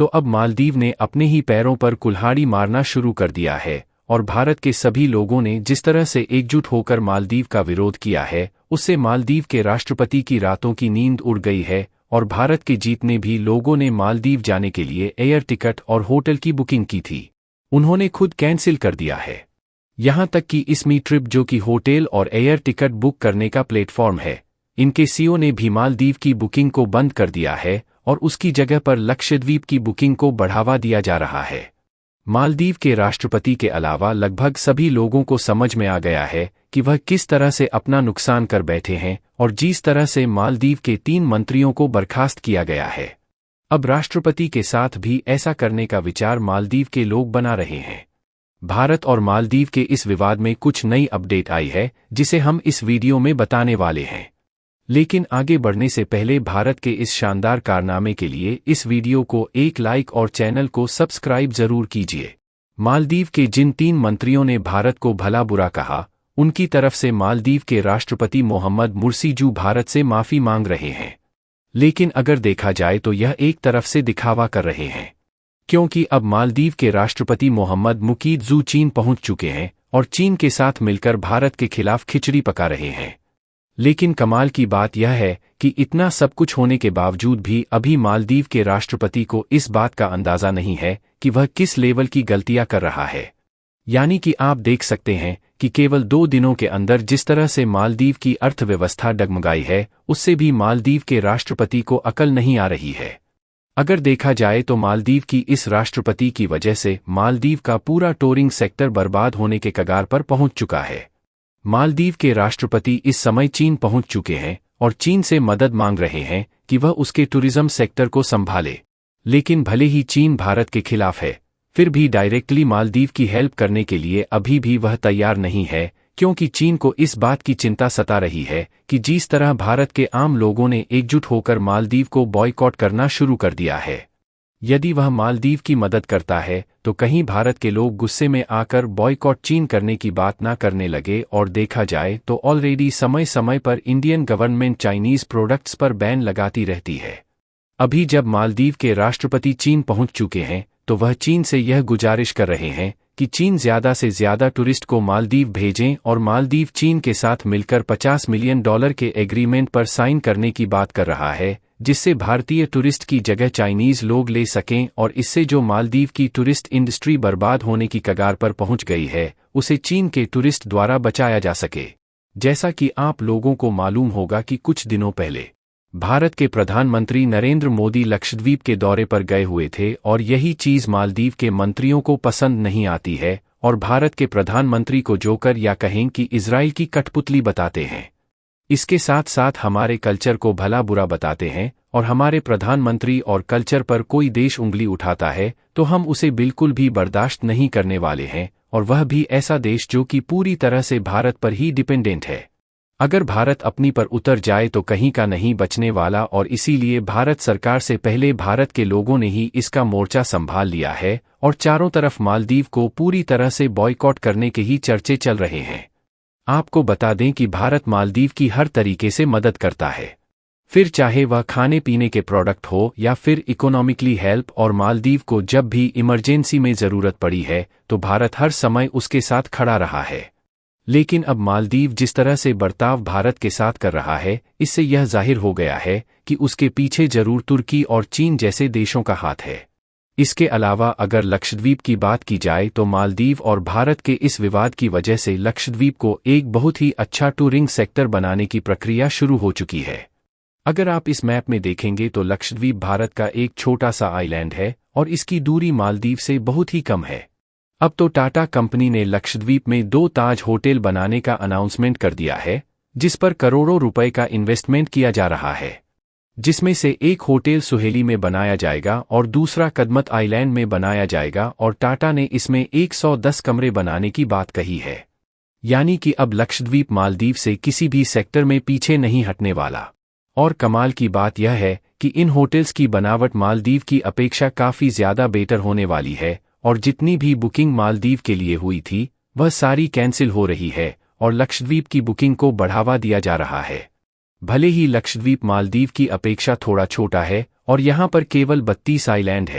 तो अब मालदीव ने अपने ही पैरों पर कुल्हाड़ी मारना शुरू कर दिया है और भारत के सभी लोगों ने जिस तरह से एकजुट होकर मालदीव का विरोध किया है, उससे मालदीव के राष्ट्रपति की रातों की नींद उड़ गई है और भारत के जीतने भी लोगों ने मालदीव जाने के लिए एयर टिकट और होटल की बुकिंग की थी, उन्होंने खुद कैंसिल कर दिया है। यहां तक कि इसमी ट्रिप, जो कि होटल और एयर टिकट बुक करने का प्लेटफॉर्म है, इनके सीईओ ने भी मालदीव की बुकिंग को बंद कर दिया है और उसकी जगह पर लक्षद्वीप की बुकिंग को बढ़ावा दिया जा रहा है। मालदीव के राष्ट्रपति के अलावा लगभग सभी लोगों को समझ में आ गया है कि वह किस तरह से अपना नुकसान कर बैठे हैं और जिस तरह से मालदीव के 3 मंत्रियों को बर्खास्त किया गया है, अब राष्ट्रपति के साथ भी ऐसा करने का विचार मालदीव के लोग बना रहे हैं। भारत और मालदीव के इस विवाद में कुछ नई अपडेट आई है जिसे हम इस वीडियो में बताने वाले हैं। लेकिन आगे बढ़ने से पहले भारत के इस शानदार कारनामे के लिए इस वीडियो को एक लाइक और चैनल को सब्सक्राइब जरूर कीजिए। मालदीव के जिन 3 मंत्रियों ने भारत को भला बुरा कहा, उनकी तरफ से मालदीव के राष्ट्रपति मोहम्मद मुर्सी जो भारत से माफी मांग रहे हैं। लेकिन अगर देखा जाए तो यह एक तरफ से दिखावा कर रहे हैं, क्योंकि अब मालदीव के राष्ट्रपति मोहम्मद मुकीद जू चीन पहुंच चुके हैं और चीन के साथ मिलकर भारत के खिलाफ खिचड़ी पका रहे हैं। लेकिन कमाल की बात यह है कि इतना सब कुछ होने के बावजूद भी अभी मालदीव के राष्ट्रपति को इस बात का अंदाजा नहीं है कि वह किस लेवल की गलतियां कर रहा है। यानी कि आप देख सकते हैं कि केवल 2 दिनों के अंदर जिस तरह से मालदीव की अर्थव्यवस्था डगमगाई है, उससे भी मालदीव के राष्ट्रपति को अकल नहीं आ रही है। अगर देखा जाए तो मालदीव की इस राष्ट्रपति की वजह से मालदीव का पूरा टूरिंग सेक्टर बर्बाद होने के कगार पर पहुंच चुका है। मालदीव के राष्ट्रपति इस समय चीन पहुंच चुके हैं और चीन से मदद मांग रहे हैं कि वह उसके टूरिज्म सेक्टर को संभाले। लेकिन भले ही चीन भारत के खिलाफ है, फिर भी डायरेक्टली मालदीव की हेल्प करने के लिए अभी भी वह तैयार नहीं है, क्योंकि चीन को इस बात की चिंता सता रही है कि जिस तरह भारत के आम लोगों ने एकजुट होकर मालदीव को बॉयकॉट करना शुरू कर दिया है, यदि वह मालदीव की मदद करता है तो कहीं भारत के लोग गुस्से में आकर बॉयकॉट चीन करने की बात ना करने लगे। और देखा जाए तो ऑलरेडी समय समय पर इंडियन गवर्नमेंट चाइनीज प्रोडक्ट्स पर बैन लगाती रहती है। अभी जब मालदीव के राष्ट्रपति चीन पहुंच चुके हैं तो वह चीन से यह गुजारिश कर रहे हैं कि चीन ज्यादा से ज्यादा टूरिस्ट को मालदीव भेजें और मालदीव चीन के साथ मिलकर $50 मिलियन के एग्रीमेंट पर साइन करने की बात कर रहा है, जिससे भारतीय टूरिस्ट की जगह चाइनीज लोग ले सकें और इससे जो मालदीव की टूरिस्ट इंडस्ट्री बर्बाद होने की कगार पर पहुंच गई है, उसे चीन के टूरिस्ट द्वारा बचाया जा सके। जैसा कि आप लोगों को मालूम होगा कि कुछ दिनों पहले भारत के प्रधानमंत्री नरेंद्र मोदी लक्षद्वीप के दौरे पर गए हुए थे और यही चीज मालदीव के मंत्रियों को पसंद नहीं आती है और भारत के प्रधानमंत्री को जोकर या कहें कि इजराइल की कठपुतली बताते हैं। इसके साथ साथ हमारे कल्चर को भला बुरा बताते हैं और हमारे प्रधानमंत्री और कल्चर पर कोई देश उंगली उठाता है तो हम उसे बिल्कुल भी बर्दाश्त नहीं करने वाले हैं, और वह भी ऐसा देश जो कि पूरी तरह से भारत पर ही डिपेंडेंट है। अगर भारत अपनी पर उतर जाए तो कहीं का नहीं बचने वाला, और इसीलिए भारत सरकार से पहले भारत के लोगों ने ही इसका मोर्चा संभाल लिया है और चारों तरफ मालदीव को पूरी तरह से बॉयकॉट करने के ही चर्चे चल रहे हैं। आपको बता दें कि भारत मालदीव की हर तरीके से मदद करता है, फिर चाहे वह खाने पीने के प्रोडक्ट हो या फिर इकोनॉमिकली हेल्प, और मालदीव को जब भी इमरजेंसी में ज़रूरत पड़ी है तो भारत हर समय उसके साथ खड़ा रहा है। लेकिन अब मालदीव जिस तरह से बर्ताव भारत के साथ कर रहा है, इससे यह जाहिर हो गया है कि उसके पीछे जरूर तुर्की और चीन जैसे देशों का हाथ है। इसके अलावा अगर लक्षद्वीप की बात की जाए तो मालदीव और भारत के इस विवाद की वजह से लक्षद्वीप को एक बहुत ही अच्छा टूरिंग सेक्टर बनाने की प्रक्रिया शुरू हो चुकी है। अगर आप इस मैप में देखेंगे तो लक्षद्वीप भारत का एक छोटा सा आइलैंड है और इसकी दूरी मालदीव से बहुत ही कम है। अब तो टाटा कंपनी ने लक्षद्वीप में 2 ताज होटल बनाने का अनाउंसमेंट कर दिया है, जिस पर करोड़ों रुपए का इन्वेस्टमेंट किया जा रहा है, जिसमें से एक होटल सुहेली में बनाया जाएगा और दूसरा कदमत आइलैंड में बनाया जाएगा, और टाटा ने इसमें 110 कमरे बनाने की बात कही है। यानी कि अब लक्षद्वीप मालदीव से किसी भी सेक्टर में पीछे नहीं हटने वाला। और कमाल की बात यह है कि इन होटल्स की बनावट मालदीव की अपेक्षा काफ़ी ज़्यादा बेटर होने वाली है, और जितनी भी बुकिंग मालदीव के लिए हुई थी वह सारी कैंसिल हो रही है और लक्षद्वीप की बुकिंग को बढ़ावा दिया जा रहा है। भले ही लक्षद्वीप मालदीव की अपेक्षा थोड़ा छोटा है और यहाँ पर केवल 32 आइलैंड है,